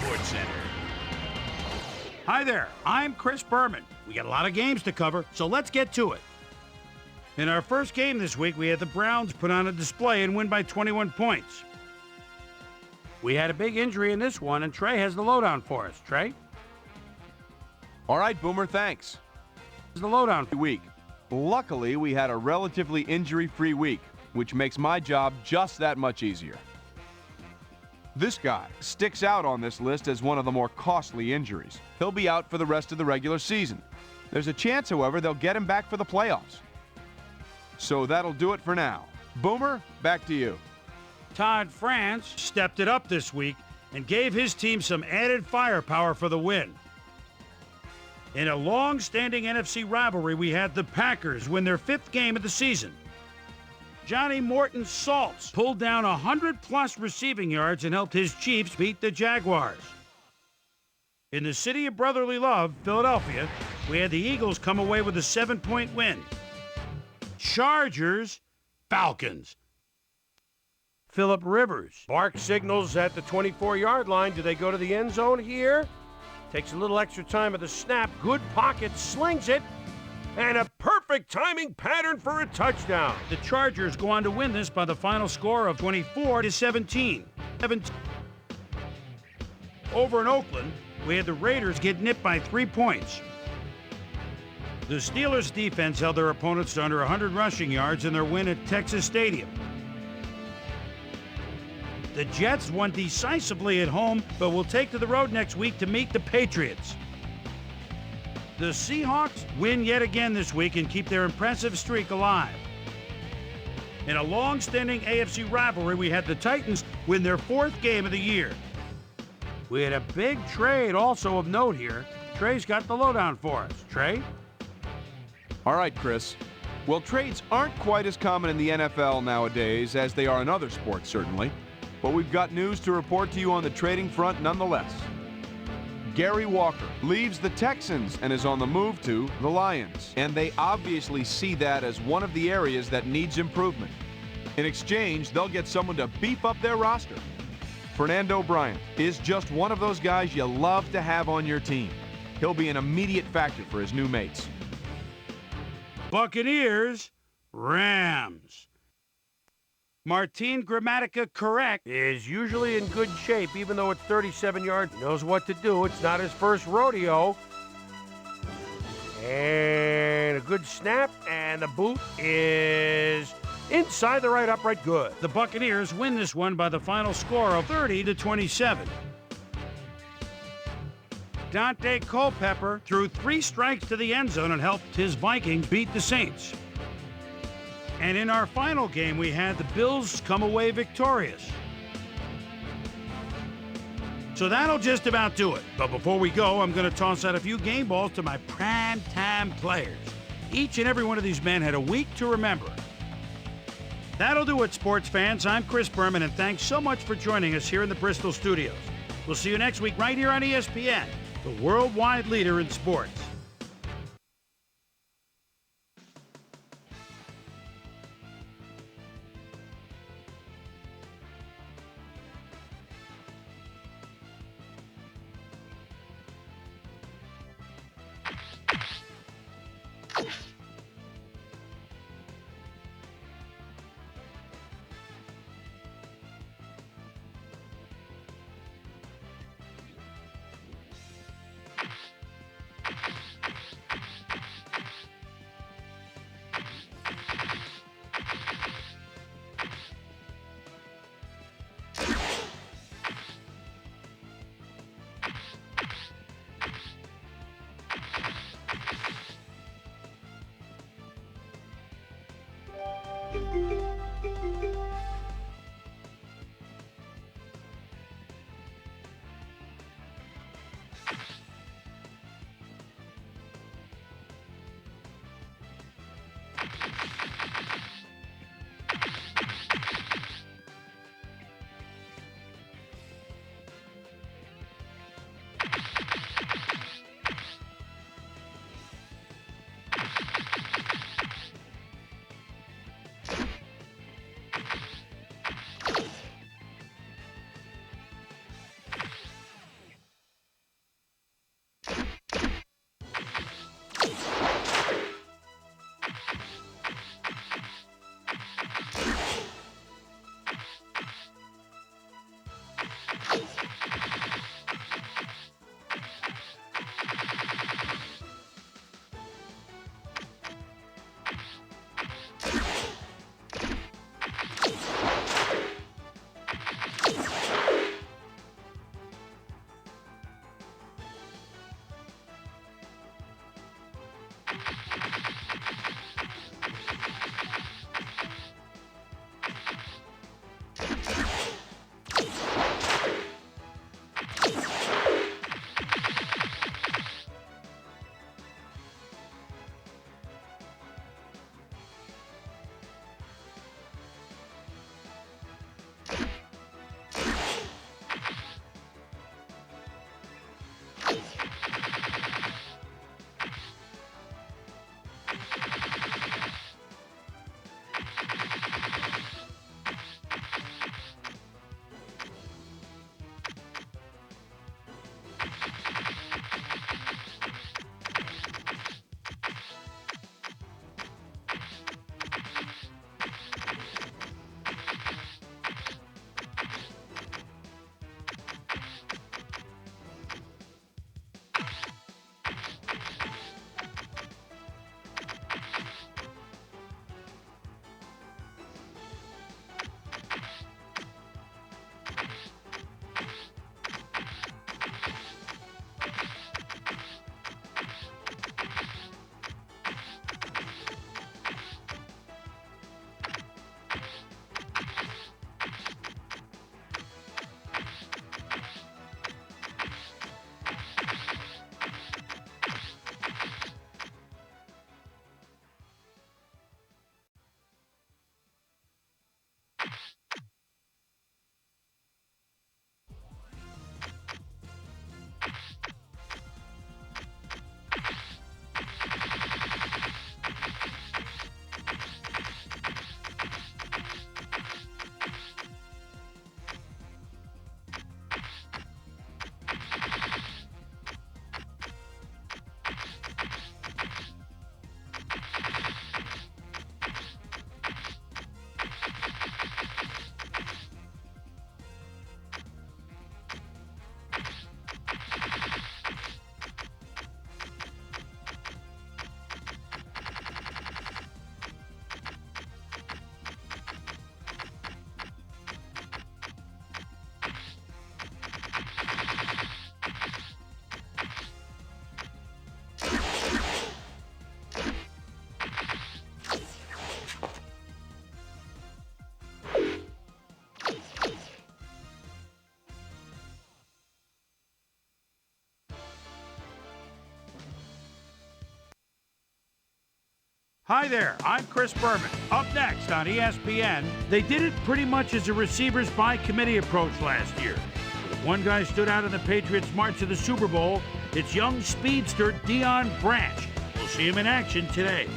Sports Center. Hi there, I'm Chris Berman. We got a lot of games to cover, so let's get to it. In our first game this week, we had the Browns put on a display and win by 21 points. We had a big injury in this one, and Trey has the lowdown for us. Trey? All right, Boomer, thanks. Here's the lowdown. Week. Luckily, we had a relatively injury-free week, which makes my job just that much easier. This guy sticks out on this list as one of the more costly injuries. He'll be out for the rest of the regular season. There's a chance, however, they'll get him back for the playoffs. So that'll do it for now. Boomer, back to you. Todd France stepped it up this week and gave his team some added firepower for the win. In a long-standing NFC rivalry, we had the Packers win their 5th game of the season. Johnny Morton Salts pulled down 100-plus receiving yards and helped his Chiefs beat the Jaguars. In the city of brotherly love, Philadelphia, we had the Eagles come away with a 7-point win. Chargers, Falcons. Phillip Rivers bark signals at the 24-yard line. Do they go to the end zone here? Takes a little extra time at the snap. Good pocket, slings it. And a perfect timing pattern for a touchdown. The Chargers go on to win this by the final score of 24-17. Over in Oakland, we had the Raiders get nipped by 3 points. The Steelers' defense held their opponents to under 100 rushing yards in their win at Texas Stadium. The Jets won decisively at home, but will take to the road next week to meet the Patriots. The Seahawks win yet again this week and keep their impressive streak alive. In a long-standing AFC rivalry, we had the Titans win their 4th game of the year. We had a big trade also of note here. Trey's got the lowdown for us. Trey? All right, Chris. Well, trades aren't quite as common in the NFL nowadays as they are in other sports, certainly. But we've got news to report to you on the trading front nonetheless. Gary Walker leaves the Texans and is on the move to the Lions. And they obviously see that as one of the areas that needs improvement. In exchange, they'll get someone to beef up their roster. Fernando Bryant is just one of those guys you love to have on your team. He'll be an immediate factor for his new mates. Buccaneers, Rams. Martin Gramatica correct is usually in good shape, even though it's 37 yards. He knows what to do. It's not his first rodeo. And a good snap, and the boot is inside the right upright. Good. The Buccaneers win this one by the final score of 30-27. Dante Culpepper threw 3 strikes to the end zone and helped his Vikings beat the Saints. And in our final game, we had the Bills come away victorious. So that'll just about do it. But before we go, I'm going to toss out a few game balls to my prime-time players. Each and every one of these men had a week to remember. That'll do it, sports fans. I'm Chris Berman, and thanks so much for joining us here in the Bristol studios. We'll see you next week right here on ESPN, the worldwide leader in sports. Hi there, I'm Chris Berman. Up next on ESPN, they did it pretty much as a receivers by committee approach last year. But if one guy stood out in the Patriots' march to the Super Bowl, it's young speedster Deion Branch. We'll see him in action today.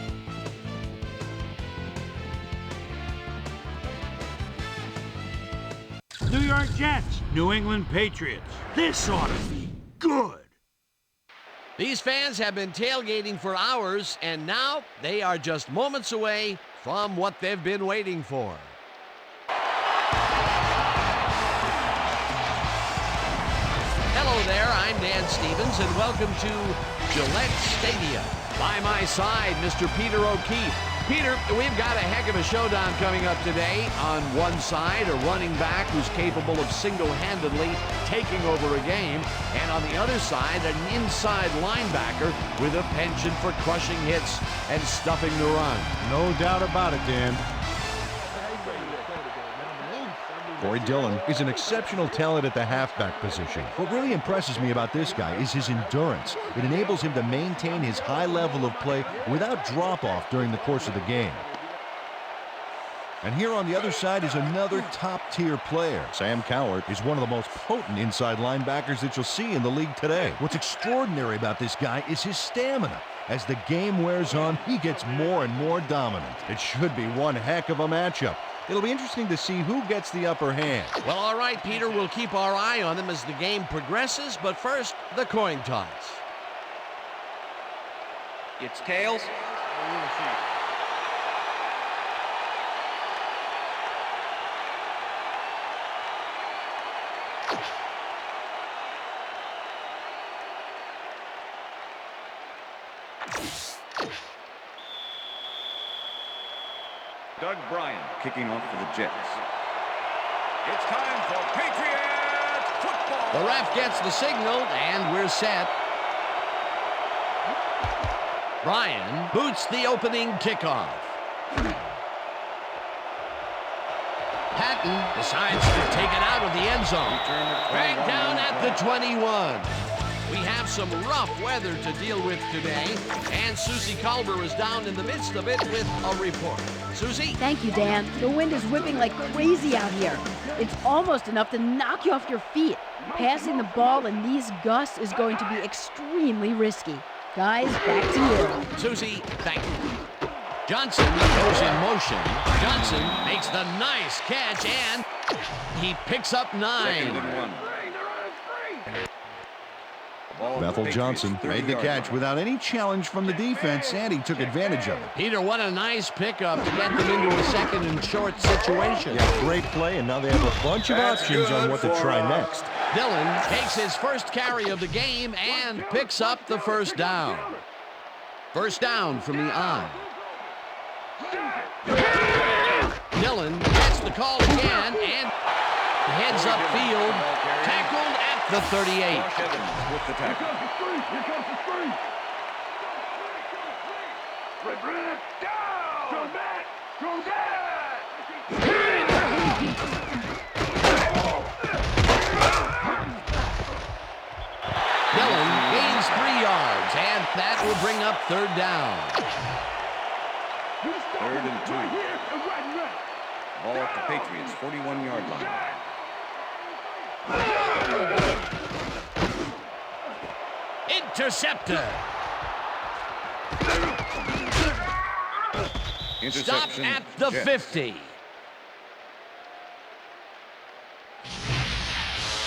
New York Jets, New England Patriots. This ought to be good. These fans have been tailgating for hours, and now they are just moments away from what they've been waiting for. Hello there, I'm Dan Stevens, and welcome to Gillette Stadium. By my side, Mr. Peter O'Keefe. Peter, we've got a heck of a showdown coming up today. On one side, a running back who's capable of single-handedly taking over a game, and on the other side, an inside linebacker with a penchant for crushing hits and stuffing the run. No doubt about it, Dan. Corey Dillon is an exceptional talent at the halfback position. What really impresses me about this guy is his endurance. It enables him to maintain his high level of play without drop-off during the course of the game. And here on the other side is another top-tier player. Sam Cowart is one of the most potent inside linebackers that you'll see in the league today. What's extraordinary about this guy is his stamina. As the game wears on, he gets more and more dominant. It should be one heck of a matchup. It'll be interesting to see who gets the upper hand. Well, all right, Peter, we'll keep our eye on them as the game progresses, but first, the coin toss. It's tails. Doug Bryan kicking off for the Jets. It's time for Patriots football. The ref gets the signal, and we're set. Bryan boots the opening kickoff. Patton decides to take it out of the end zone. Right down at the 21. We have some rough weather to deal with today, and Susie Culver is down in the midst of it with a report. Susie? Thank you, Dan. The wind is whipping like crazy out here. It's almost enough to knock you off your feet. Passing the ball in these gusts is going to be extremely risky. Guys, back to you. Susie, thank you. Johnson goes in motion. Johnson makes the nice catch, and he picks up 9. Bethel Johnson made the catch without any challenge from the defense, and he took advantage of it. Peter, what a nice pickup to get them into a second and short situation. Yeah, great play, and now they have a bunch of options on what to try next. Dillon takes his first carry of the game and picks up the first down. First down from the I. Dillon gets the call again and heads upfield, tackled at the 38. With the tackle. Dillon gains 3 yards, and that will bring up third down. 3rd and 2. Ball at the Patriots' 41-yard line. Intercepted. Stop at the 50.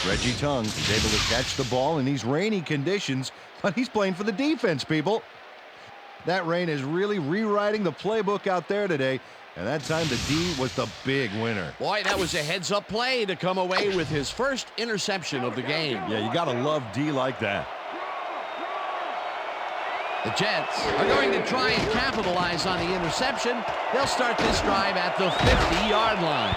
Reggie Tung is able to catch the ball in these rainy conditions, but he's playing for the defense, people. That rain is really rewriting the playbook out there today, and that time the D was the big winner. Boy, that was a heads-up play to come away with his first interception of the game. Yeah, you gotta love D like that. The Jets are going to try and capitalize on the interception. They'll start this drive at the 50-yard line.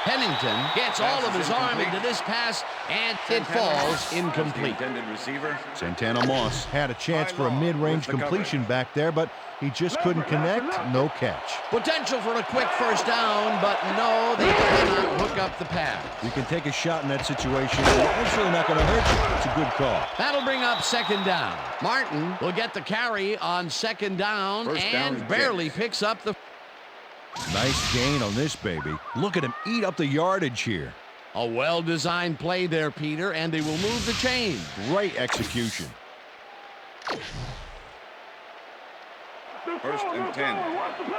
Pennington gets all of his arm into this pass, and it falls incomplete. Intended receiver. Santana Moss had a chance for a mid-range completion back there, but he just couldn't connect. No catch. Potential for a quick first down, but no, they cannot hook up the pass. You can take a shot in that situation. It's really not going to hurt you. It's a good call. That'll bring up second down. Martin will get the carry on second down and barely picks up the... Nice gain on this baby. Look at him eat up the yardage here. A well-designed play there, Peter, and they will move the chain. Great execution. First and 10. Ball at the 39.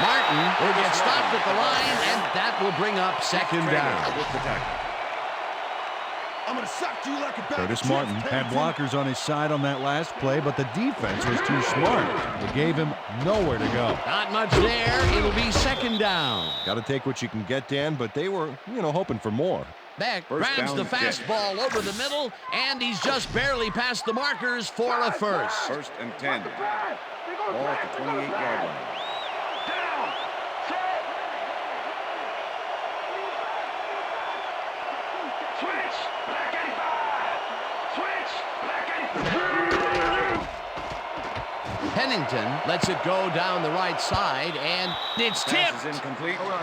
Martin will get stopped at the line, and that will bring up second down. With the tackle. Curtis Martin had blockers on his side on that last play, but the defense was too smart. It gave him nowhere to go. Not much there. It'll be second down. Got to take what you can get, Dan, but they were, hoping for more. Beck First grabs the down, fastball over the middle, and he's just barely past the markers for a first. First and 10. Ball at the 28-yard line. Pennington lets it go down the right side, and it's tipped.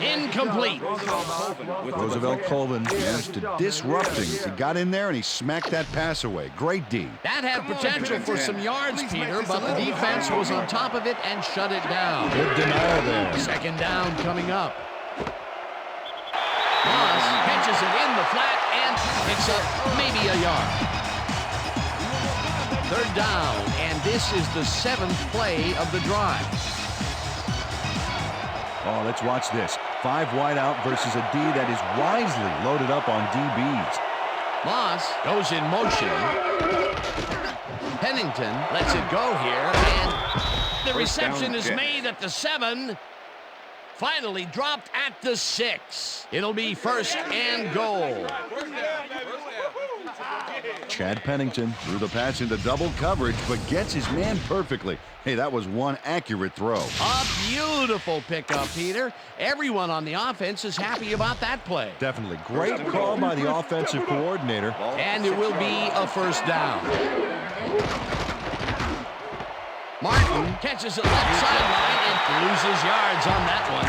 Incomplete. Roosevelt Colvin managed to disrupt things. He got in there and he smacked that pass away. Great D. That had potential for some yards, Peter, but the defense was on top of it and shut it down. Good denial there. Second down coming up. Moss catches it in the flat and picks up maybe a yard. Third down, and this is the 7th play of the drive. Oh, let's watch this. 5 wide out versus a D that is wisely loaded up on DBs. Moss goes in motion. Pennington lets it go here, and the reception is made at the 7. Finally dropped at the 6. It'll be first and goal. Chad Pennington threw the pass into double coverage, but gets his man perfectly. Hey, that was one accurate throw. A beautiful pickup, Peter. Everyone on the offense is happy about that play. Definitely. Great call by the offensive coordinator. And it will be a first down. Martin catches it left sideline and loses yards on that one.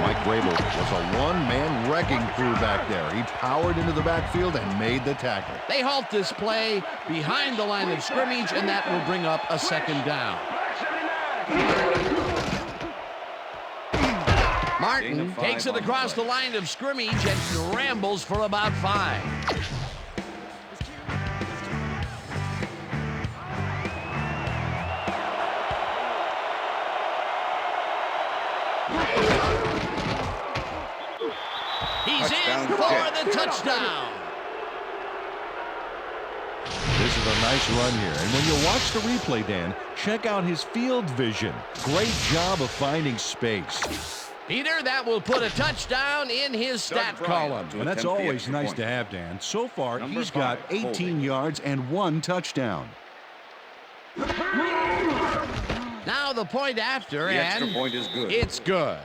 Mike Grable was a one-man wrecking crew back there. He powered into the backfield and made the tackle. They halt this play behind the line of scrimmage, and that will bring up a second down. Martin takes it across the line of scrimmage and rambles for about 5. He's in for the touchdown. This is a nice run here. And when you watch the replay, Dan, check out his field vision. Great job of finding space. Peter, that will put a touchdown in his stat column. And that's always nice to have, Dan. So far, he's got 18 yards and 1 touchdown. Now the point after, The and extra point is good. It's good.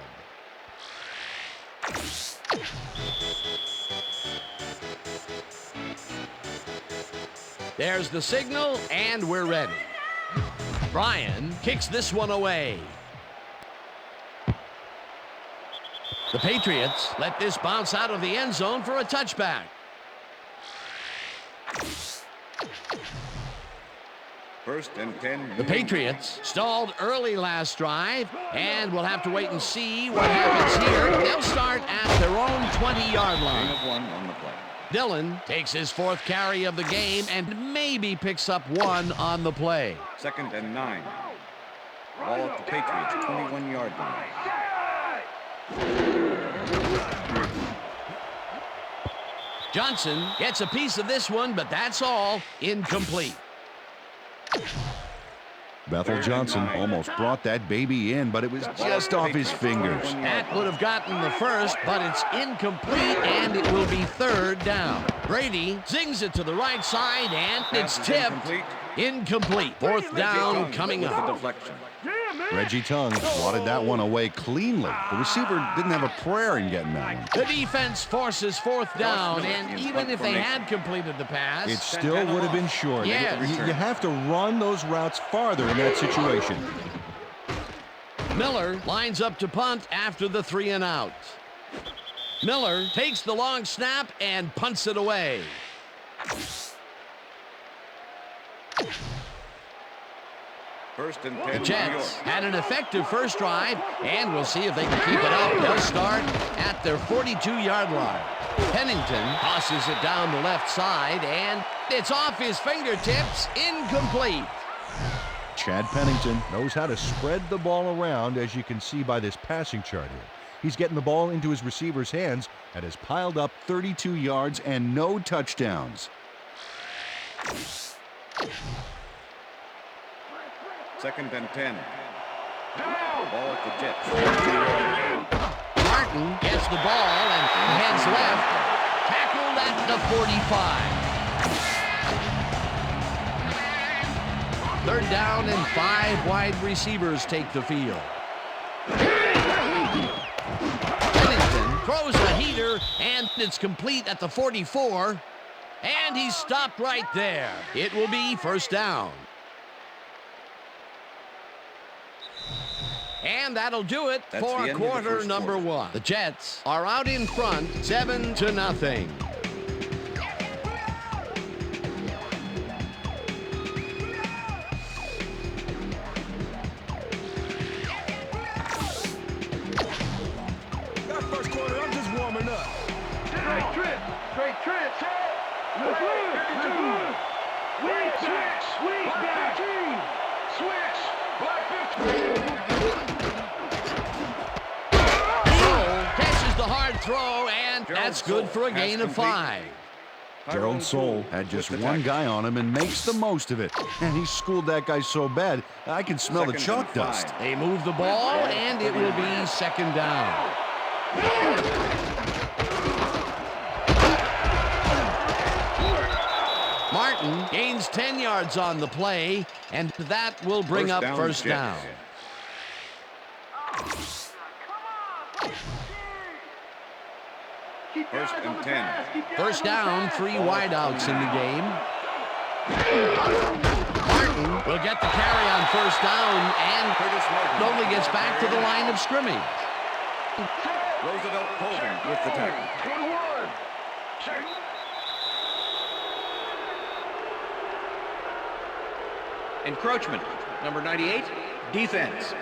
There's the signal, and we're ready. Bryan kicks this one away. The Patriots let this bounce out of the end zone for a touchback. First and 10. The Patriots stalled early last drive, and we'll have to wait and see what happens here. They'll start at their own 20-yard line. Gain of 1 on the play. Dillon takes his 4th carry of the game and maybe picks up 1 on the play. Second and 9. Ball at the Patriots 21-yard line. Johnson gets a piece of this one, but that's all incomplete. Bethel Johnson almost brought that baby in, but it was just off his fingers. That would have gotten the first, but it's incomplete, and it will be third down. Brady zings it to the right side, and it's tipped. Incomplete. Fourth down coming up. Reggie Tongue swatted that one away cleanly. The receiver didn't have a prayer in getting that one. The defense forces fourth down, and even if they had completed the pass, It still would have been short. Yes. You have to run those routes farther in that situation. Miller lines up to punt after the 3 and out. Miller takes the long snap and punts it away. First and 10. The Jets had an effective first drive, and we'll see if they can keep it up. They'll start at their 42-yard line. Pennington tosses it down the left side, and it's off his fingertips. Incomplete. Chad Pennington knows how to spread the ball around, as you can see by this passing chart here. He's getting the ball into his receiver's hands and has piled up 32 yards and no touchdowns. Second and 10. Ball at the Jets. Martin gets the ball and heads left. Tackled at the 45. Third down and 5 wide receivers take the field. Pennington throws a heater, and it's complete at the 44. And he's stopped right there. It will be first down. And that'll do it for quarter number 1. The Jets are out in front, 7-0. That first quarter, I'm just warming up. Straight trip. Switch back. Switch. Black 15. Catches the hard throw, and that's good for a gain of 5. Gerald Soule had just one guy on him and makes the most of it. And he schooled that guy so bad, I can smell the chalk dust. They move the ball, and it will be second down. Martin gains 10 yards on the play, and that will bring up first down. First and 10. First down, 3 wideouts in the game. Martin will get the carry on first down, and only gets back to the line of scrimmage. Roosevelt Colvin with the tackle. Encroachment, number 98, defense.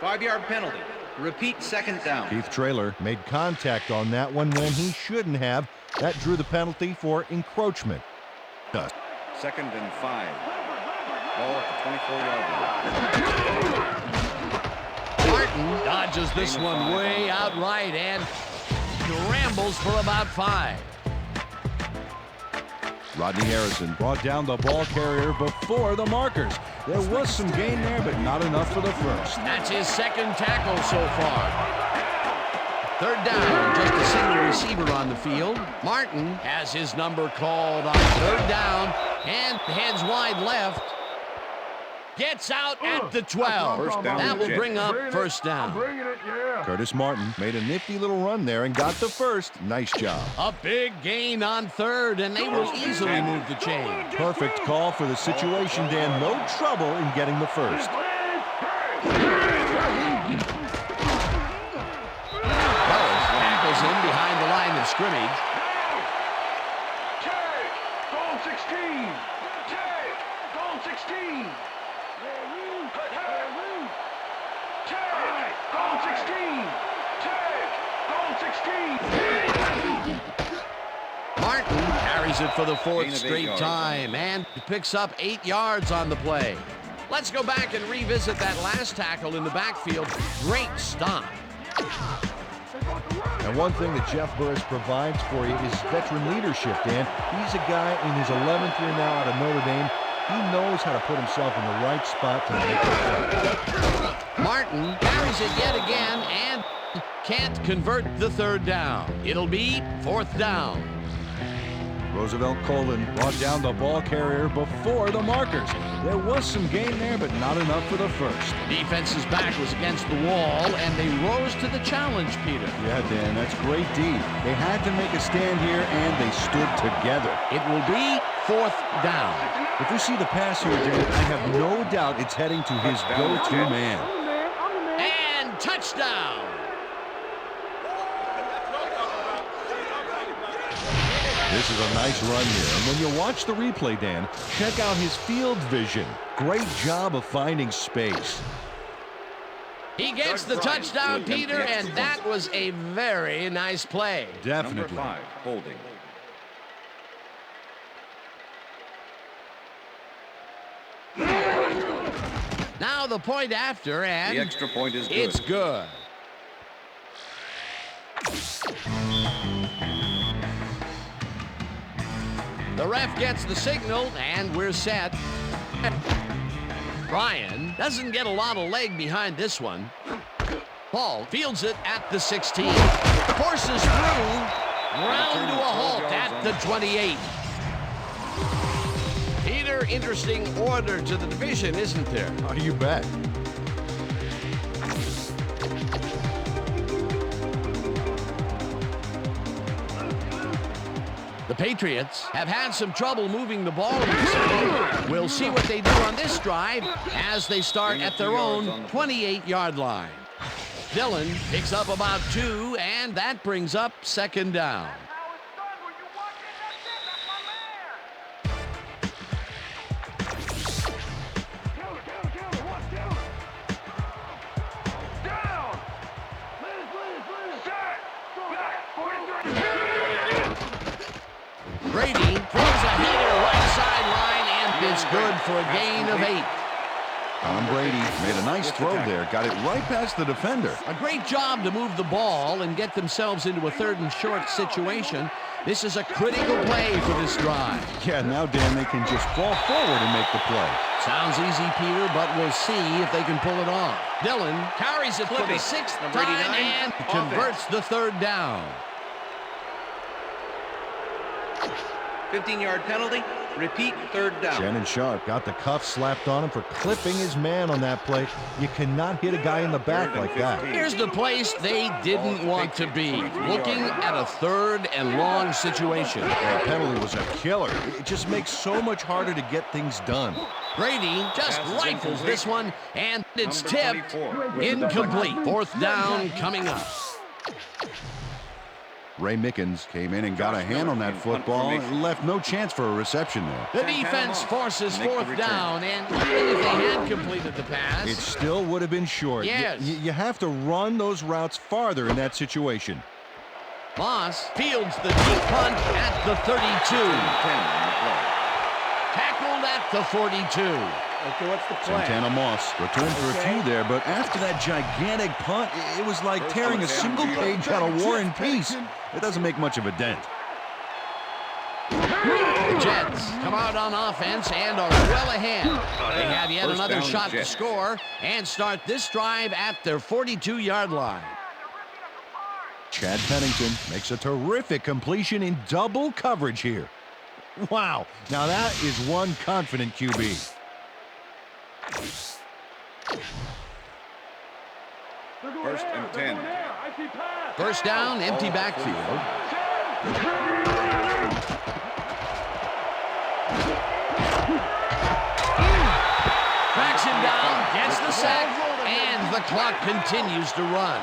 5-yard penalty. Repeat second down. Keith Traylor made contact on that one when he shouldn't have. That drew the penalty for encroachment. Second and 5. Ball at the 24-yard line. Martin dodges this one way out right and rambles for about 5. Rodney Harrison brought down the ball carrier before the markers. There was some gain there, but not enough for the first. That's his second tackle so far. Third down, just a single receiver on the field. Martin has his number called on third down and heads wide left. Gets out at the 12. That will bring up first down. Curtis Martin made a nifty little run there and got the first. Nice job. A big gain on third, and they will easily move the chain. Perfect call for the situation, Dan. No trouble in getting the first. Tackles him behind the line of scrimmage. Goal 16. Goal 16. Goal 16. Goal 16. Martin carries it for the fourth Gain of 8 straight yards. time and picks up 8 yards on the play. Let's go back and revisit that last tackle in the backfield. Great stop. And one thing that Jeff Burris provides for you is veteran leadership, Dan. He's a guy in his 11th year now out of Notre Dame. He knows how to put himself in the right spot to make the play. Martin carries it yet again and can't convert the third down. It'll be 4th down. Roosevelt Colvin brought down the ball carrier before the markers. There was some gain there, but not enough for the first. Defense's back was against the wall, and they rose to the challenge, Peter. Yeah, Dan, that's great D. They had to make a stand here, and they stood together. It will be 4th down. If we see the pass here, Dan, I have no doubt it's heading to his go-to man. And touchdown. This is a nice run here, and when you watch the replay, Dan, check out his field vision. Great job of finding space. He gets the touchdown, Peter, and that was a very nice play. Definitely. Number 5, holding. Now the point after, and The extra point is good. it's good. The ref gets the signal, and we're set. Bryan doesn't get a lot of leg behind this one. Paul fields it at the 16. Forces through. Round to a halt at the 28. Peter, interesting order to the division, isn't there? Oh, you bet. The Patriots have had some trouble moving the ball recently. We'll see what they do on this drive as they start at their own 28-yard line. Dillon picks up about 2, and that brings up 2nd down. Brady throws a heater right sideline, and it's good for a gain of 8. Tom Brady made a nice throw there. Got it right past the defender. A great job to move the ball and get themselves into a 3rd and short situation. This is a critical play for this drive. Yeah, now, Dan, they can just fall forward and make the play. Sounds easy, Peter, but we'll see if they can pull it off. Dillon carries it for the 6th time and converts the 3rd down. 15-yard penalty. Repeat 3rd down. Shannon Sharp got the cuff slapped on him for clipping his man on that play. You cannot hit a guy in the back like that. Here's the place they didn't want to be. Looking at a 3rd and long situation. That penalty was a killer. It just makes so much harder to get things done. Brady just rifles this one, and it's tipped. Incomplete. 4th down coming up. Ray Mickens came in and got a hand on that football and left no chance for a reception there. The defense forces 4th down, and even if they had completed the pass, it still would have been short. Yes. You have to run those routes farther in that situation. Moss fields the deep punt at the 32. Tackled at the 42. Okay, what's the play? Santana Moss returned for a few there, but after that gigantic punt, it was like tearing a single page out of War and Peace. It doesn't make much of a dent. The Jets come out on offense and are well ahead. They have yet another shot to score and start this drive at their 42-yard line. Chad Pennington makes a terrific completion in double coverage here. Wow, now that is one confident QB. First and 10. 1st down, empty backfield. Tracks him down, gets the sack, and the clock continues to run.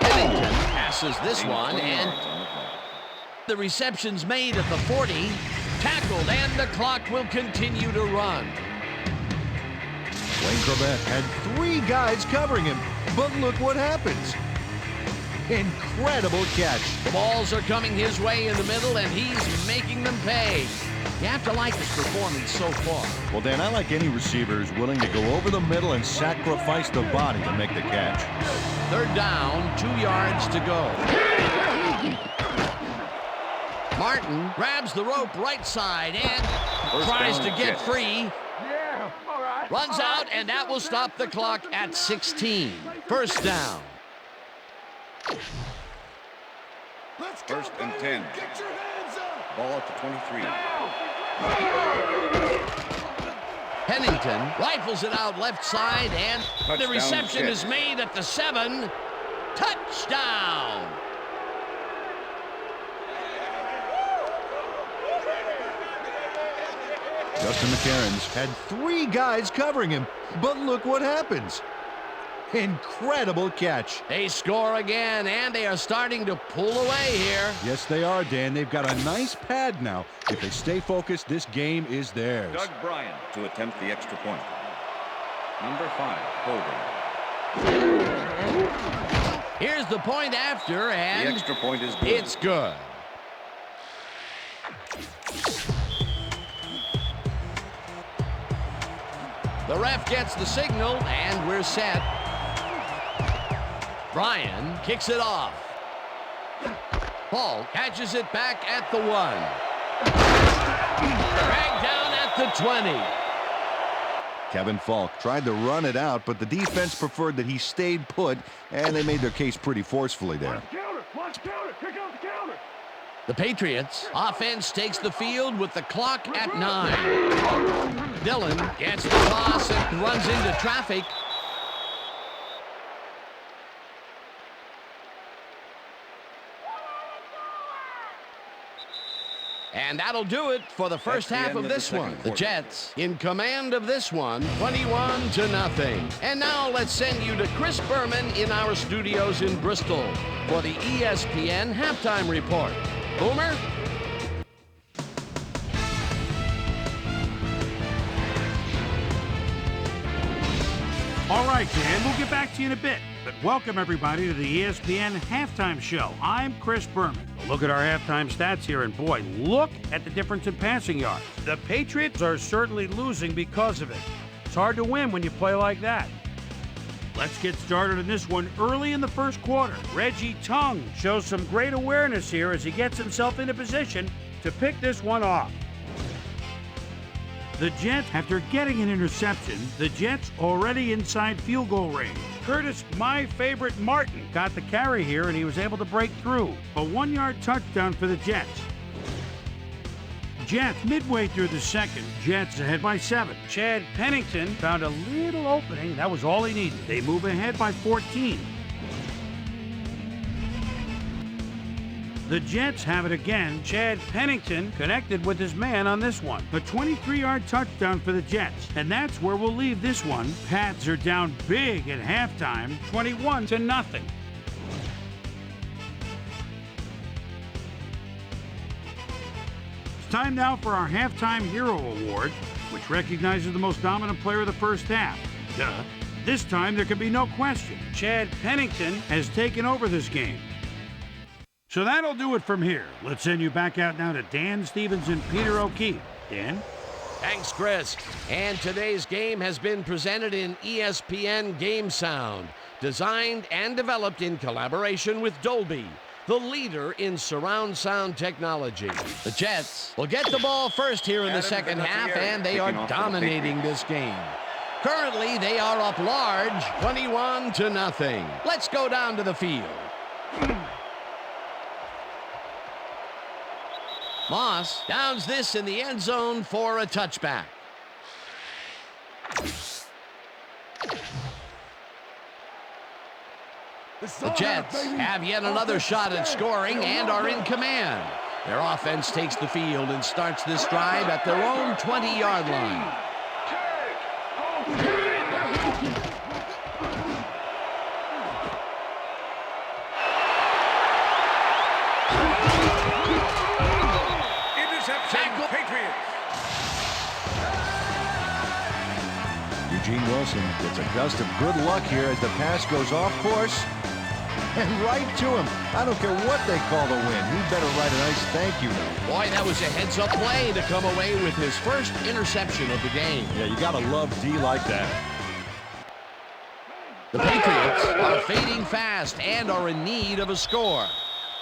Pennington passes this one, and the reception's made at the 40. Tackled, and the clock will continue to run. Wayne Corbett had 3 guys covering him, but look what happens. Incredible catch. The balls are coming his way in the middle, and he's making them pay. You have to like his performance so far. Well, Dan, I like any receiver who's willing to go over the middle and sacrifice the body to make the catch. Third down, 2 yards to go. Martin grabs the rope right side and tries to get free. Runs out, and that will stop the clock at 16. First down. First and 10. Ball at the 23. Pennington rifles it out left side, and the Touchdown reception Jets. is made at the 7. Touchdown! Justin McCarron's had 3 guys covering him, but look what happens. Incredible catch. They score again, and they are starting to pull away here. Yes, they are, Dan. They've got a nice pad now. If they stay focused, this game is theirs. Doug Bryan to attempt the extra point. Number 5, holding. Here's the point after, and The extra point is good. it's good. The ref gets the signal, and we're set. Bryan kicks it off. Paul catches it back at the 1. Dragged down at the 20. Kevin Falk tried to run it out, but the defense preferred that he stayed put, and they made their case pretty forcefully there. The Patriots offense takes the field with the clock at 9. Dillon gets the toss and runs into traffic. And that'll do it for the first That's the half end of of the this second one. The quarter. Jets in command of this one, 21-0. And now let's send you to Chris Berman in our studios in Bristol for the ESPN Halftime Report. Boomer? All right, Dan, we'll get back to you in a bit. But welcome, everybody, to the ESPN Halftime Show. I'm Chris Berman. A look at our halftime stats here, and boy, look at the difference in passing yards. The Patriots are certainly losing because of it. It's hard to win when you play like that. Let's get started in this one early in the first quarter. Reggie Tongue shows some great awareness here as he gets himself into position to pick this one off. The Jets, after getting an interception, the Jets already inside field goal range. Curtis, my favorite Martin, got the carry here, and he was able to break through. A 1-yard touchdown for the Jets. Jets, midway through the second, Jets ahead by 7. Chad Pennington found a little opening. That was all he needed. They move ahead by 14. The Jets have it again. Chad Pennington connected with his man on this one. A 23-yard touchdown for the Jets. And that's where we'll leave this one. Pats are down big at halftime, 21-0. It's time now for our Halftime Hero Award, which recognizes the most dominant player of the first half. Duh. This time there can be no question. Chad Pennington has taken over this game. So that'll do it from here. Let's send you back out now to Dan Stevens and Peter O'Keefe. Dan? Thanks, Chris. And today's game has been presented in ESPN Game Sound, designed and developed in collaboration with Dolby, the leader in surround sound technology. The Jets will get the ball first here in the second half, and they are dominating this game. Currently, they are up large, 21-0. Let's go down to the field. Moss downs this in the end zone for a touchback. The Jets have yet another shot at scoring and are in command. Their offense takes the field and starts this drive at their own 20-yard line. Eugene Wilson gets a gust of good luck here as the pass goes off course. And right to him. I don't care what they call the win. He better write a nice thank you note. Boy, that was a heads-up play to come away with his first interception of the game. Yeah, you gotta love D like that. The Patriots are fading fast and are in need of a score.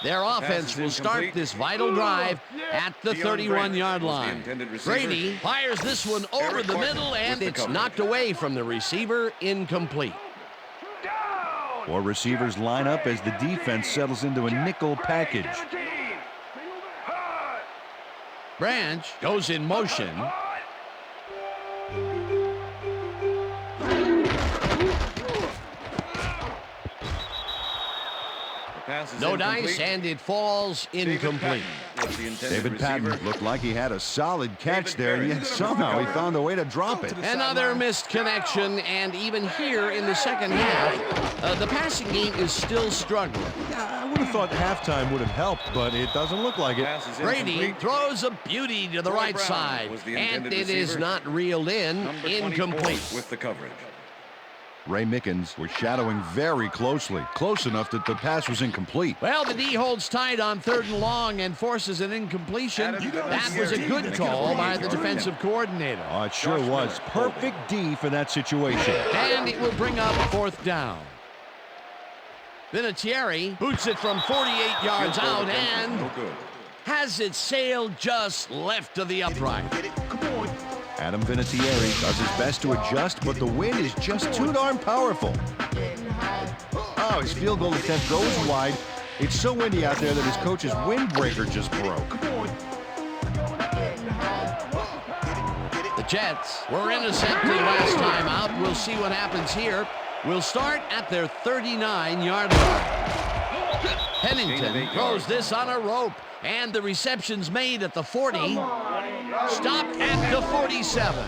Their offense will start this vital drive at the 31-yard line. Brady fires this one over the middle, and it's knocked away from the receiver, incomplete. 4 receivers line up as the defense settles into a nickel package. Branch goes in motion. No dice, and it falls incomplete. David Patton looked like he had a solid catch there, yet somehow he found a way to drop it. Another missed connection, and even here in the second half, the passing game is still struggling. I would have thought halftime would have helped, but it doesn't look like it. Brady throws a beauty to the right side, and it is not reeled in, incomplete. With the coverage. Ray Mickens was shadowing very closely, close enough that the pass was incomplete. Well, the D holds tight on 3rd and long and forces an incompletion. That was a good call by the defensive coordinator. Oh, it sure was. Perfect D for that situation. And it will bring up 4th down. Vinatieri boots it from 48 yards out and has it sailed just left of the upright. Adam Vinatieri does his best to adjust, but the wind is just too darn powerful. Oh, his field goal attempt goes wide. It's so windy out there that his coach's windbreaker just broke. The Jets were intercepted last time out. We'll see what happens here. We'll start at their 39-yard line. Pennington throws this on a rope, and the reception's made at the 40. Stopped at the 47.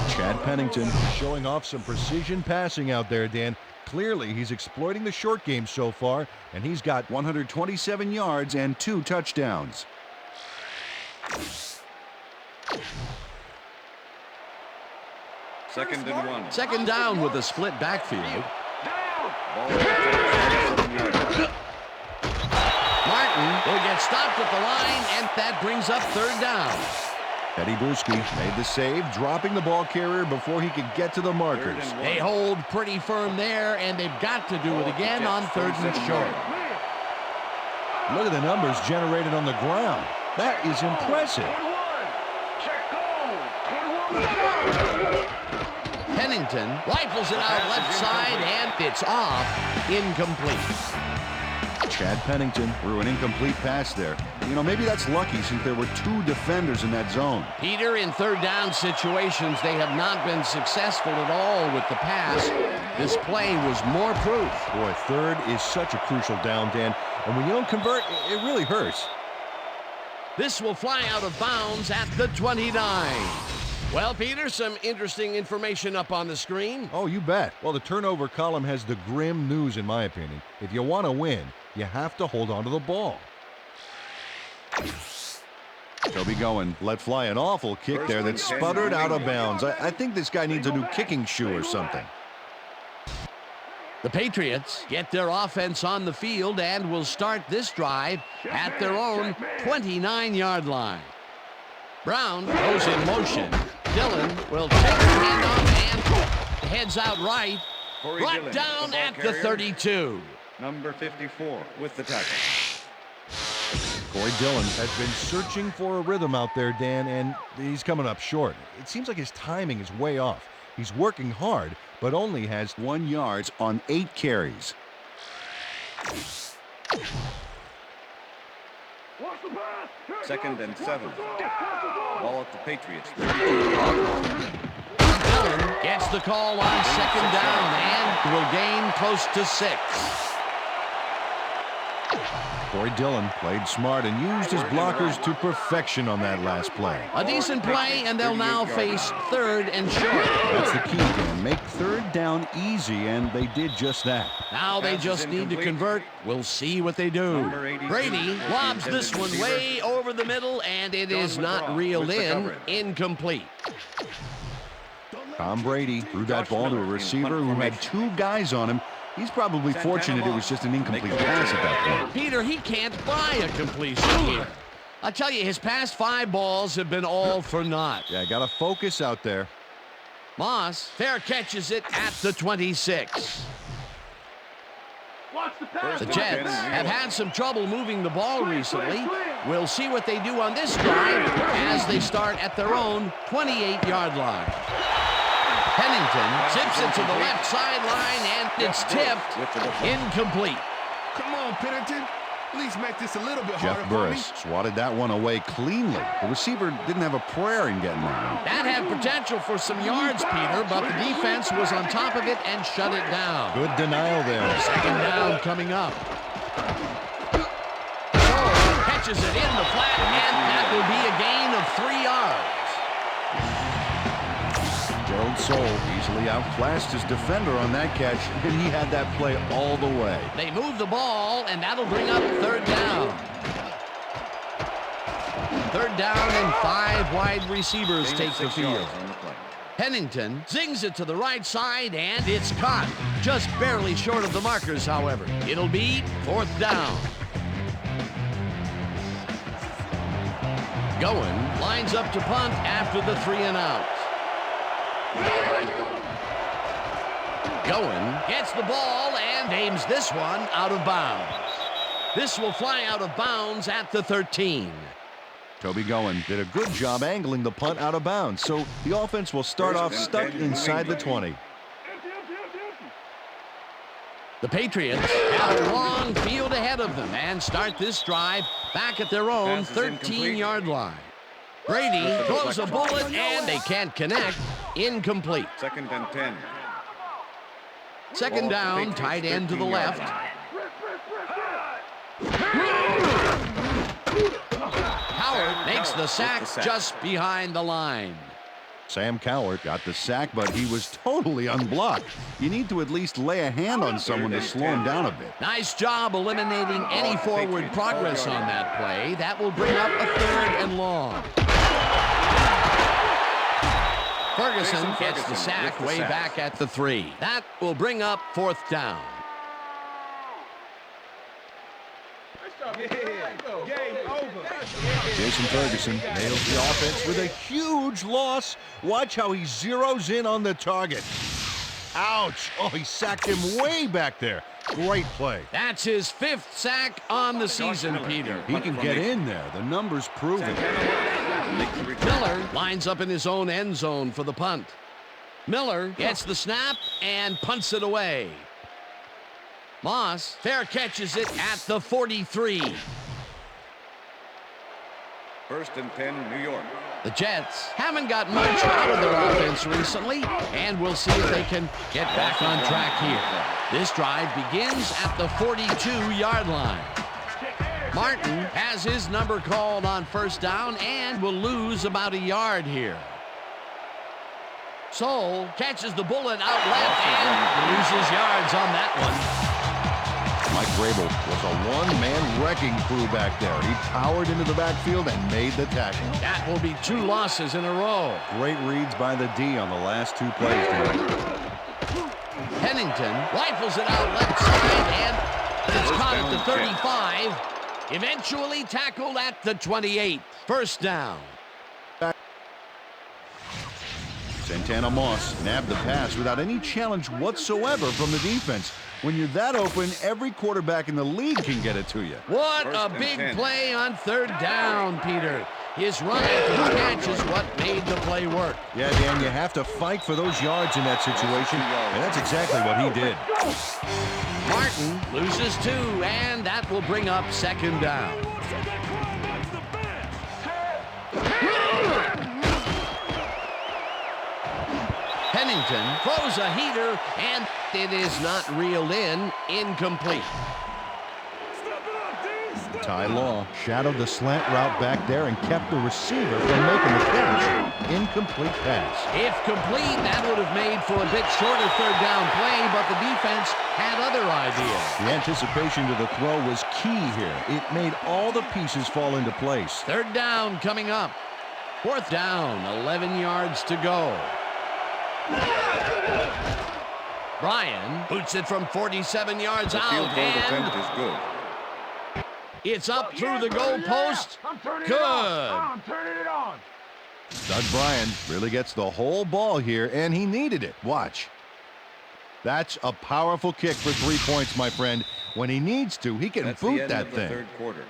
Chad Pennington showing off some precision passing out there, Dan. Clearly, he's exploiting the short game so far, and he's got 127 yards and 2 touchdowns. Second and 1. Second down with a split backfield. Martin will get stopped at the line, and that brings up 3rd down. Eddie Bruschi made the save, dropping the ball carrier before he could get to the markers. They hold pretty firm there, and they've got to do it again on 3rd and short. Look at the numbers generated on the ground. That is impressive. Pennington rifles it out left side, and it's off, incomplete. Chad Pennington threw an incomplete pass there. You know, maybe that's lucky since there were 2 defenders in that zone. Peter, in 3rd down situations, they have not been successful at all with the pass. This play was more proof. Boy, 3rd is such a crucial down, Dan. And when you don't convert, it really hurts. This will fly out of bounds at the 29. Well, Peter, some interesting information up on the screen. Oh, you bet. Well, the turnover column has the grim news, in my opinion. If you want to win, you have to hold on to the ball. Toby Goen let fly an awful kick there that sputtered out of bounds. I think this guy needs a new kicking shoe or something. The Patriots get their offense on the field and will start this drive at their own 29-yard line. Brown goes in motion. Dillon will take the handoff and heads out right. Brought down at the 32. Number 54 with the tackle. Corey Dillon has been searching for a rhythm out there, Dan, and he's coming up short. It seems like his timing is way off. He's working hard, but only has 1 yard on 8 carries. Second and 7. Ball at the Patriots. Dillon gets the call on 2nd down and will gain close to 6. Corey Dillon played smart and used his blockers to perfection on that last play. A decent play, and they'll now face 3rd and short. That's the key, Dan. Make 3rd down easy, and they did just that. Now they just need to convert. We'll see what they do. Brady lobs this one way over the middle, and it is not reeled in. Incomplete. Tom Brady threw that ball to a receiver who had 2 guys on him, He's probably fortunate it was just an incomplete pass at that point. Peter, he can't buy a completion here. I tell you, his past 5 balls have been all for naught. Yeah, got to focus out there. Moss fair catches it at the 26. The Jets have had some trouble moving the ball recently. We'll see what they do on this drive as they start at their own 28-yard line. Pennington zips it to the left sideline, and it's tipped. Incomplete. Come on, Pennington. At least make this a little bit harder Jeff for me. Burris swatted that one away cleanly. The receiver didn't have a prayer in getting that one. That had potential for some yards, Peter, but the defense was on top of it and shut it down. Good denial there. Second down coming up. Catches it in the flat, and that will be a gain of 3 yards. Gerald Soule easily outclassed his defender on that catch, and he had that play all the way. They move the ball, and that'll bring up 3rd down. 3rd down, and 5 wide receivers take the field. Pennington zings it to the right side, and it's caught. Just barely short of the markers, however. It'll be 4th down. Going lines up to punt after the 3 and out. Going gets the ball and aims this one out of bounds. This will fly out of bounds at the 13. Toby Goen did a good job angling the punt out of bounds, so the offense will start off stuck inside the 20. The Patriots have a long field ahead of them and start this drive back at their own 13-yard line. Brady throws a bullet, and they can't connect. Incomplete. 2nd and 10. 2nd down, tight end to the left. Howard makes the sack just behind the line. Sam Cowart got the sack, but he was totally unblocked. You need to at least lay a hand on someone to slow him down a bit. Nice job eliminating any forward progress on that play. That will bring up a 3rd and long. Ferguson gets the sack way back at the 3. That will bring up 4th down. Jason Ferguson nails the offense with a huge loss. Watch how he zeroes in on the target. Ouch! Oh, he sacked him way back there. Great play. That's his 5th sack on the season, Peter. He can get in there. The numbers prove it. Miller lines up in his own end zone for the punt. Miller gets the snap and punts it away. Moss fair catches it at the 43. 1st and 10, New York. The Jets haven't got much out of their offense recently, and we'll see if they can get back on track here. This drive begins at the 42-yard line. Martin has his number called on 1st down and will lose about a yard here. Soule catches the bullet out left and loses yards on that one. Mike Vrabel was a one-man wrecking crew back there. He powered into the backfield and made the tackle. That will be 2 losses in a row. Great reads by the D on the last 2 plays there. Pennington rifles it out left side, and it's caught at the 35. Eventually tackled at the 28. 1st down. Santana Moss nabbed the pass without any challenge whatsoever from the defense. When you're that open, every quarterback in the league can get it to you. What a big play on 3rd down, Peter. His run after the catch is what made the play work. Yeah, Dan, you have to fight for those yards in that situation, and that's exactly what he did. Martin loses 2, and that will bring up 2nd down. Pennington throws a heater, and it is not reeled in. Incomplete. Ty Law shadowed the slant route back there and kept the receiver from making the catch. Incomplete pass. If complete, that would have made for a bit shorter 3rd down play, but the defense had other ideas. The anticipation to the throw was key here. It made all the pieces fall into place. 3rd down coming up. 4th down, 11 yards to go. Bryan boots it from 47 yards The field out, goal and attempt is good. it's up through the goalpost. Good. I'm turning it on. Doug Bryan really gets the whole ball here, and he needed it. Watch. That's a powerful kick for 3 points, my friend. When he needs to, he can That's the boot end that of the thing. third quarter.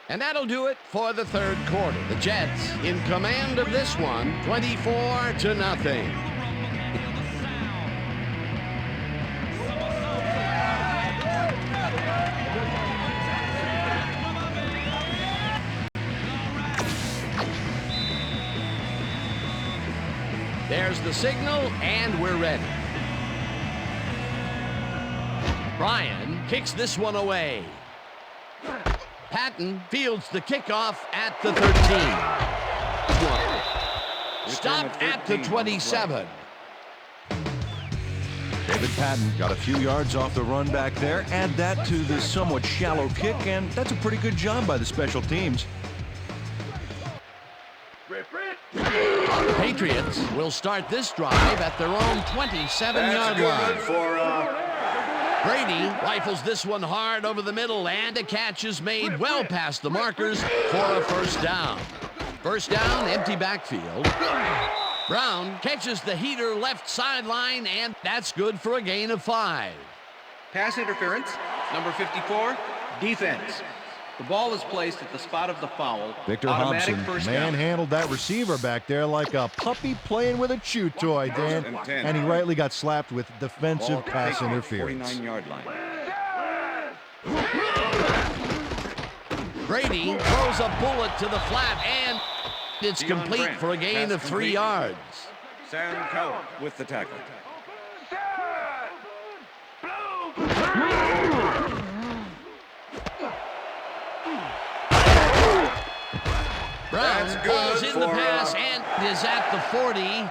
And that'll do it for the third quarter. The Jets in command of this one, 24-0. There's the signal, and we're ready. Bryan kicks this one away. Patton fields the kickoff at the 13. Stopped at the 27. David Patton got a few yards off the run back there. Add that to the somewhat shallow kick, and that's a pretty good job by the special teams. Patriots will start this drive at their own 27-yard line. Brady rifles this one hard over the middle, and a catch is made well past the markers for a first down. First down, empty backfield. Brown catches the heater left sideline, and that's good for a gain of 5. Pass interference, number 54, defense. The ball is placed at the spot of the foul. Victor Automatic Hobson first down. manhandled that receiver back there like a puppy playing with a chew toy, Dan. And he rightly got slapped with defensive pass interference. 49-yard line. Brady throws a bullet to the flat, and it's Deion complete Brandt, for a gain pass of 3 complete. yards. Sam Cowell with the tackle. Brown That's falls good in the for, pass and is at the 40.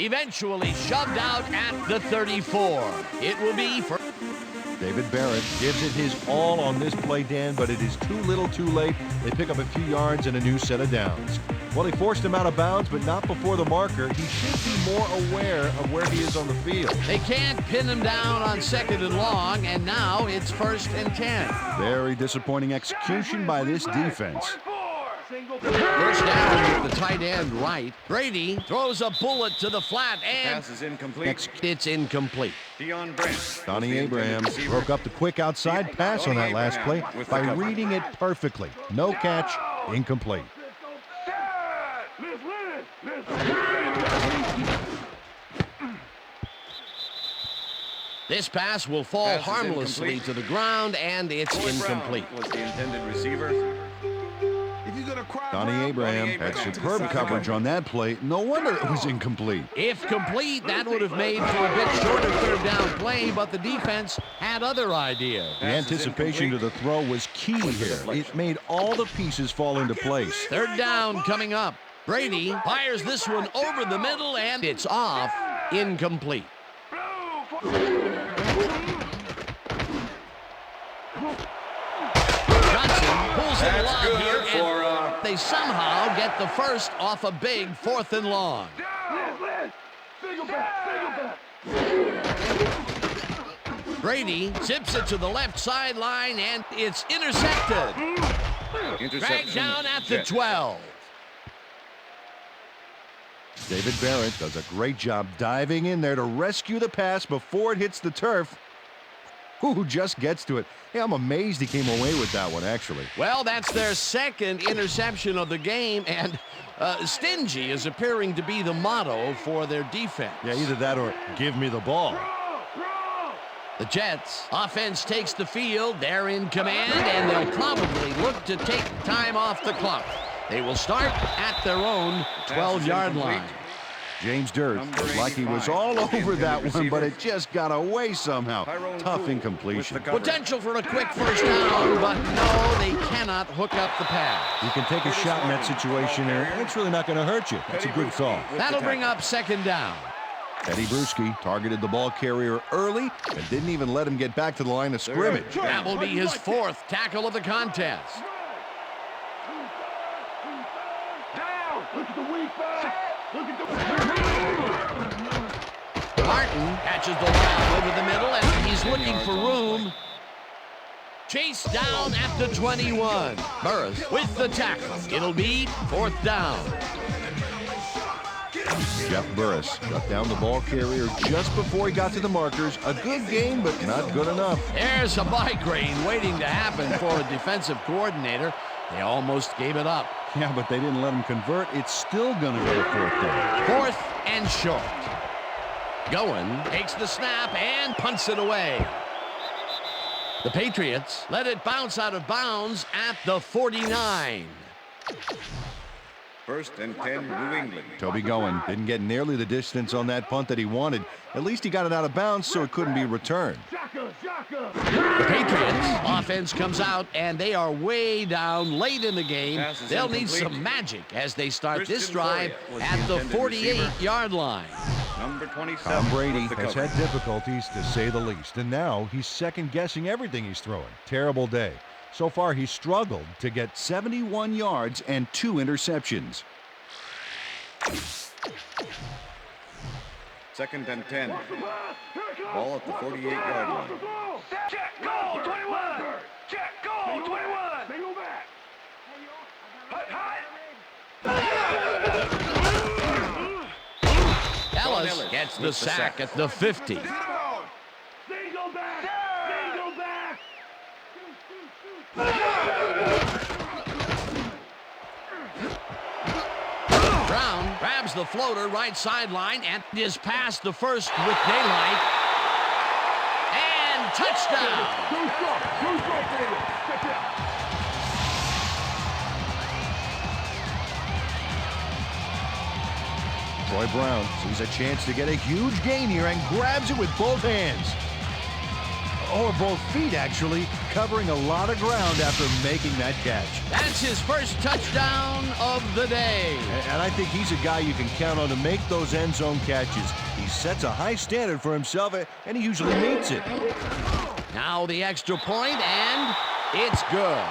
Eventually shoved out at the 34. It will be for... David Barrett gives it his all on this play, Dan, but it is too little too late. They pick up a few yards and a new set of downs. Well, he forced him out of bounds, but not before the marker. He should be more aware of where he is on the field. They can't pin him down on 2nd and long, and now it's 1st and 10. Very disappointing execution by this defense. First down with the tight end right. Brady throws a bullet to the flat, and Pass is incomplete. it's incomplete. Deion Brandt. Donnie was the Abraham intended receiver. broke up the quick outside pass on that last play by reading it perfectly. No catch, incomplete. This pass will fall Pass is harmlessly incomplete. to the ground, and it's Troy Brown incomplete. was the intended receiver. Donnie Abraham had superb coverage on that play. No wonder it was incomplete. If complete, that would have made for a bit shorter third down play, but the defense had other ideas. The anticipation to the throw was key here. It made all the pieces fall into place. Third down coming up. Brady fires this one over the middle, and it's off. Incomplete. Johnson pulls it That's along good here, for, and they somehow get the first off a big 4th and long. Brady zips it to the left sideline, and it's intercepted. Dragged Interception. down at the Jets. 12. David Barrett does a great job diving in there to rescue the pass before it hits the turf. Who just gets to it? Hey, I'm amazed he came away with that one, actually. Well, that's their second interception of the game, and stingy is appearing to be the motto for their defense. Yeah, either that or give me the ball. The Jets offense takes the field. They're in command, and they'll probably look to take time off the clock. They will start at their own 12-yard line. James Dirt was like he was all over that one, but it just got away somehow. Tough incompletion. Potential for a quick first down, but no, they cannot hook up the pass. You can take a shot in that situation, and it's really not going to hurt you. That's a good call. That'll bring up 2nd down. Eddie Bruschi targeted the ball carrier early and didn't even let him get back to the line of scrimmage. That will be his 4th tackle of the contest. Look at the weak back. Look at the Martin catches the ball over the middle, and he's looking for room. Chased down at the 21. Burris with the tackle. It'll be 4th down. Jeff Burris got down the ball carrier just before he got to the markers. A good game, but not good enough. There's a migraine waiting to happen for a defensive coordinator. They almost gave it up. Yeah, but they didn't let him convert. It's still going to go to 4th down. 4th and short. Goen takes the snap and punts it away. The Patriots let it bounce out of bounds at the 49. 1st and 10, New England. Toby Goen didn't get nearly the distance on that punt that he wanted. At least he got it out of bounds so it couldn't be returned. The Patriots offense comes out, and they are way down late in the game. They'll need some magic as they start this drive at the 48-yard line. Number 27. Tom Brady with the has cover. had difficulties, to say the least, and now he's second-guessing everything he's throwing. Terrible day. So far, he's struggled to get 71 yards and 2 interceptions. 2nd and 10. Ball at the 48-yard line. Check, goal, 21. Check, goal, 21. They go back. Ellis gets the sack at the 50. They go back. They go back. Brown grabs the floater right sideline and is past the first with daylight. And touchdown. Troy Brown sees a chance to get a huge gain here and grabs it with both hands. Or both feet, actually, covering a lot of ground after making that catch. That's his first touchdown of the day. And I think he's a guy you can count on to make those end zone catches. He sets a high standard for himself, and he usually meets it. Now the extra point, and it's good.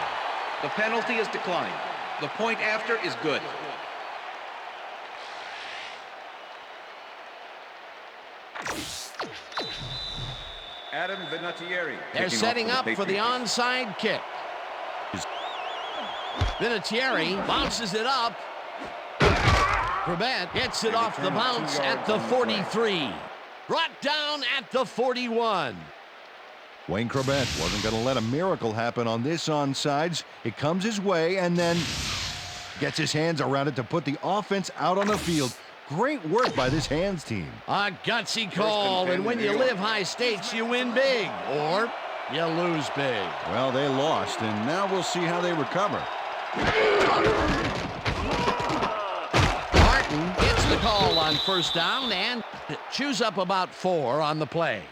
The penalty is declined. The point after is good. Adam Vinatieri. They're setting up for the onside kick. Vinatieri bounces it up. Corbett gets it off the bounce at the 43. Brought down at the 41. Wayne Corbett wasn't going to let a miracle happen on this onside. It comes his way and then gets his hands around it to put the offense out on the field. Great work by this hands team. A gutsy call, and when you live high stakes, you win big, or you lose big. Well, they lost, and now we'll see how they recover. Martin gets the call on 1st down and chews up about 4 on the play.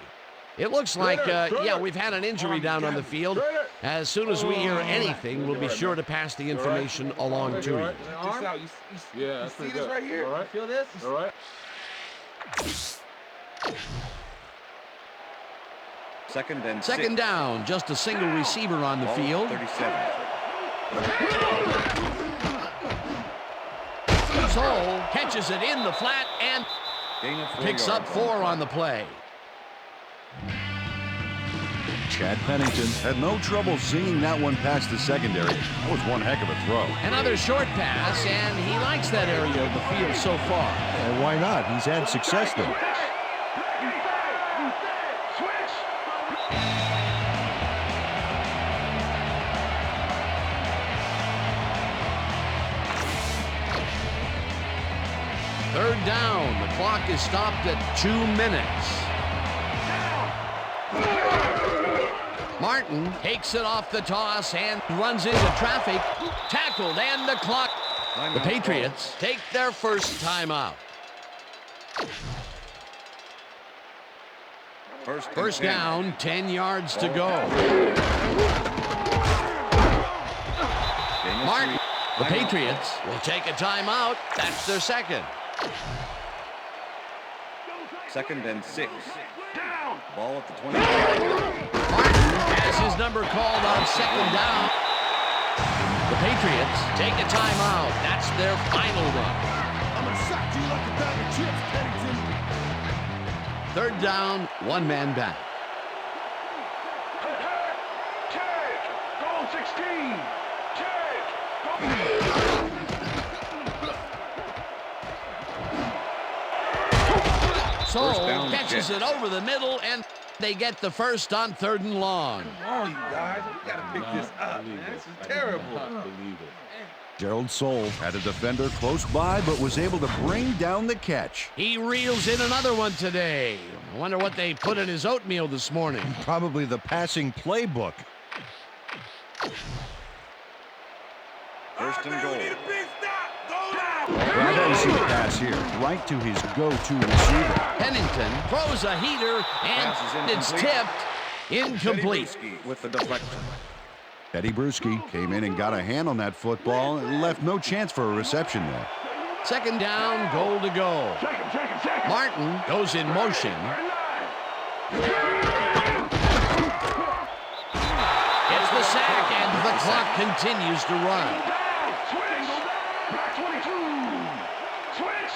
It looks like, yeah, we've had an injury down on the field. As soon as we hear anything, we'll be sure to pass the information along to you. Yeah, that's pretty good. Right here. All right. Feel this? All right. 2nd and 6. Second down, just a single receiver on the Ball field. 37. Soul catches it in the flat and Gain of 4 picks up yards. 4 on the play. Chad Pennington had no trouble zinging that one past the secondary. That was one heck of a throw. Another short pass, and he likes that area of the field so far. And why not? He's had success there. Third down. The clock is stopped at 2 minutes. Martin takes it off the toss and runs into traffic. Tackled, and the clock. The Patriots take their first timeout. First down, 10 yards to go. Martin, the Patriots will take a timeout. That's their second. 2nd and 6. Ball at the 20. Martin has his number called on 2nd down. The Patriots take a timeout. That's their final run. I'm gonna shock you like a bag of chips, Pennington. Third down, one man back. Check. Goal 16. Check. So First down, catches Jets. it over the middle, and they get the first on 3rd and long. Come on, you guys. We got to pick this up, man. This is terrible. Gerald Soule had a defender close by, but was able to bring down the catch. He reels in another one today. I wonder what they put in his oatmeal this morning. Probably the passing playbook. First and goal. Now you see the pass here, right to his go-to receiver. Pennington throws a heater, Pass is and it's incomplete. tipped. Incomplete. Teddy Bruschi with the deflection. Teddy Bruschi came in and got a hand on that football and left no chance for a reception there. Second down, goal to go. Check him. Martin goes in motion. Gets the sack, and the clock continues to run. Switch. Back 22. Switch.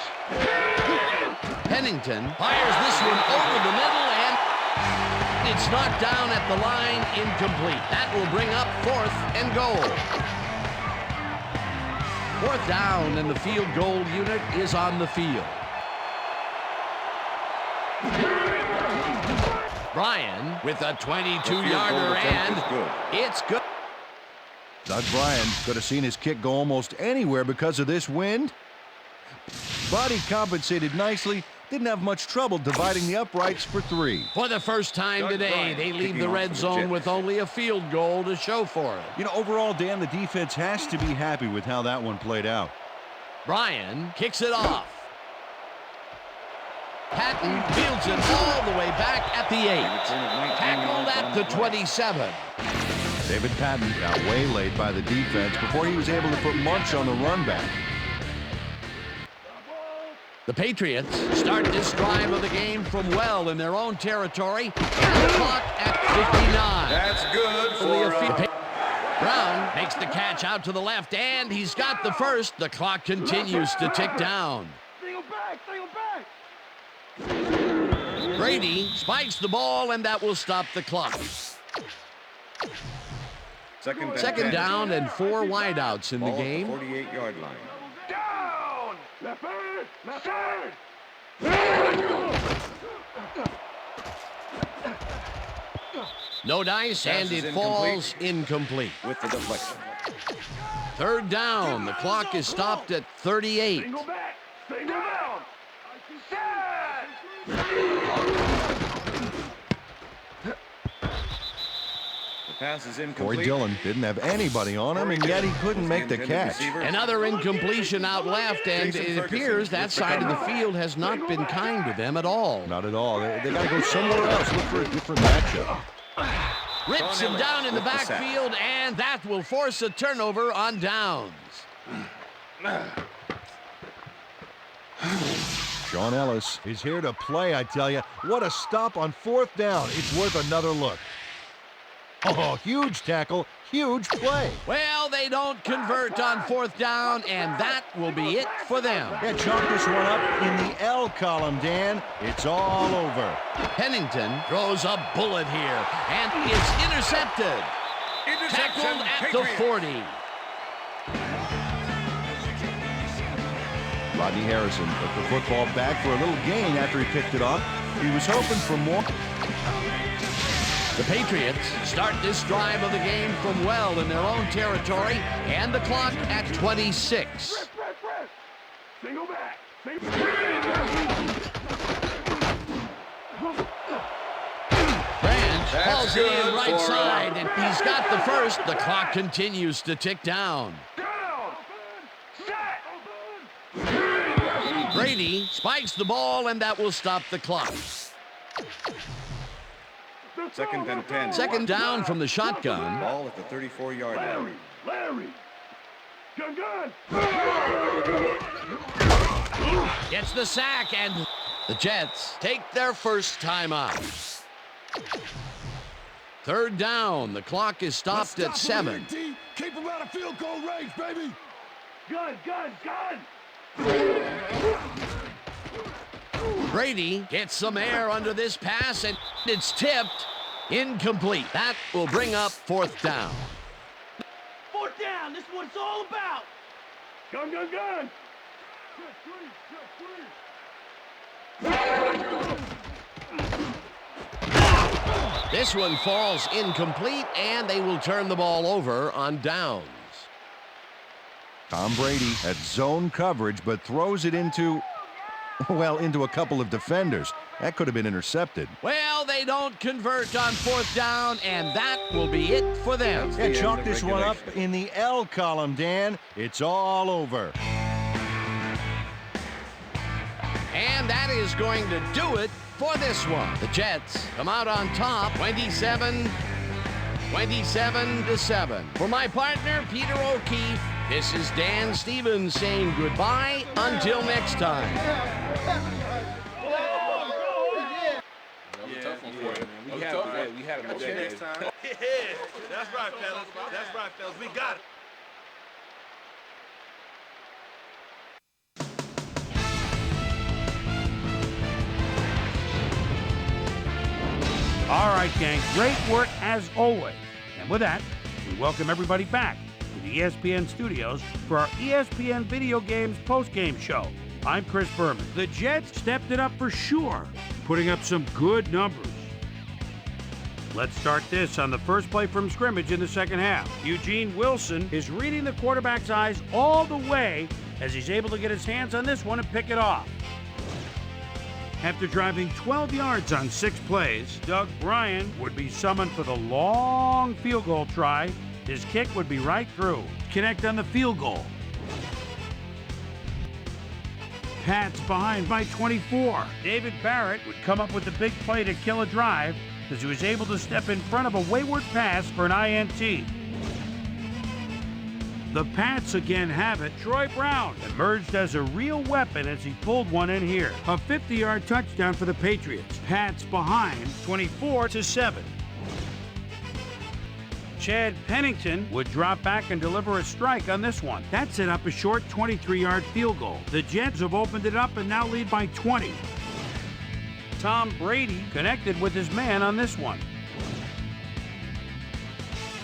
Pennington fires this one over the middle, and it's knocked down at the line, incomplete. That will bring up 4th and goal. 4th down, and the field goal unit is on the field. Bryan with a 22-yarder, and it's good. Doug Bryan could have seen his kick go almost anywhere because of this wind, but he compensated nicely. Didn't have much trouble dividing the uprights for 3. For the first time Doug today, Bryan they leave kicking the off red for the zone Jets. with only a field goal to show for it. You know, overall, Dan, the defense has to be happy with how that one played out. Bryan kicks it off. Patton fields it all the way back at the 8. Tackled at the 27. David Patton got waylaid by the defense before he was able to put much on the run back. The Patriots start this drive of the game from well in their own territory, and the clock at 59. That's good for Brown makes the catch out to the left, and he's got the first. The clock continues to tick down. Single back. Brady spikes the ball, and that will stop the clock. Second down and 4 wideouts in the game. 48-yard line. Down. Left bird. Left side. No dice, and Pass is it falls incomplete. With the deflection. 3rd down. The clock is stopped at 38. Single back. Single down. Set. The pass is Corey incomplete. Dillon didn't have anybody on him, and yet he couldn't make the catch. Another incompletion out left, and it appears that side of the field has not been kind to them at all. Not at all. They got to go somewhere else, look for a different matchup. Rips him down in the backfield, and that will force a turnover on downs. Sean Ellis is here to play, I tell you. What a stop on 4th down. It's worth another look. Oh, huge tackle, huge play. Well, they don't convert on 4th down, and that will be it for them. Yeah, chalk this one up in the L column, Dan. It's all over. Pennington throws a bullet here, and it's intercepted. Tackled at the 40. Rodney Harrison took the football back for a little gain after he picked it off. He was hoping for more. The Patriots start this drive of the game from well in their own territory, and the clock at 26. Press. Single back. Branch That's falls it in good right for, side, and he's got the first. The clock continues to tick down. Down. Set. Brady spikes the ball, and that will stop the clock. Second and 10. Second down from the shotgun. Ball at the 34-yard line. Larry. Gun. Gets the sack, and the Jets take their first time out. 3rd down. The clock is stopped at 7. Keep him out of field goal range, baby. Gun. Brady gets some air under this pass, and it's tipped. Incomplete. That will bring up 4th down. 4th down. This is what it's all about. Gun, gun, gun. This one falls incomplete, and they will turn the ball over on downs. Tom Brady at zone coverage, but throws it into a couple of defenders. That could have been intercepted. Well, they don't convert on 4th down, and that will be it for them. And chalk this one up in the L column, Dan. It's all over. And that is going to do it for this one. The Jets come out on top, 27-7. For my partner, Peter O'Keefe, this is Dan Stevens saying goodbye until next time. We had him next time. Yeah, that's right, fellas. That's right, fellas. We got it. All right, gang, great work as always. And with that, we welcome everybody back to the ESPN studios for our ESPN Video Games Postgame Show. I'm Chris Berman. The Jets stepped it up for sure, putting up some good numbers. Let's start this on the first play from scrimmage in the second half. Eugene Wilson is reading the quarterback's eyes all the way as he's able to get his hands on this one and pick it off. After driving 12 yards on 6 plays, Doug Bryan would be summoned for the long field goal try. His kick would be right through. Connect on the field goal. Pats behind by 24. David Barrett would come up with the big play to kill a drive as he was able to step in front of a wayward pass for an INT. The Pats again have it. Troy Brown emerged as a real weapon as he pulled one in here. A 50-yard touchdown for the Patriots. Pats behind 24-7. Chad Pennington would drop back and deliver a strike on this one. That set up a short 23-yard field goal. The Jets have opened it up and now lead by 20. Tom Brady connected with his man on this one.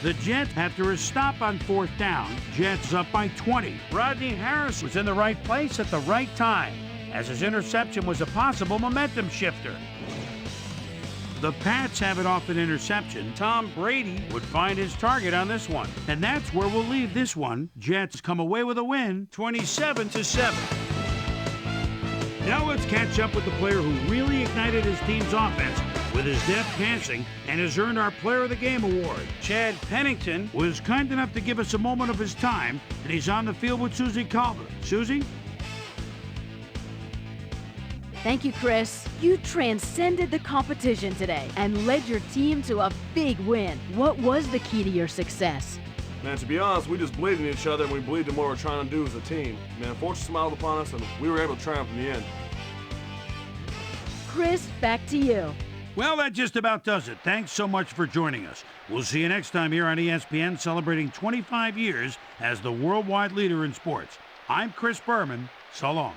The Jets, after a stop on 4th down, Jets up by 20. Rodney Harris was in the right place at the right time, as his interception was a possible momentum shifter. The Pats have it off an interception. Tom Brady would find his target on this one. And that's where we'll leave this one. Jets come away with a win, 27-7. Now let's catch up with the player who really ignited his team's offense with his deft passing and has earned our Player of the Game award. Chad Pennington was kind enough to give us a moment of his time, and he's on the field with Susie Calder. Susie? Thank you, Chris. You transcended the competition today and led your team to a big win. What was the key to your success? Man, to be honest, we just believed in each other and we believed in what we're trying to do as a team. Man, fortune smiled upon us and we were able to triumph in the end. Chris, back to you. Well, that just about does it. Thanks so much for joining us. We'll see you next time here on ESPN, celebrating 25 years as the worldwide leader in sports. I'm Chris Berman. So long.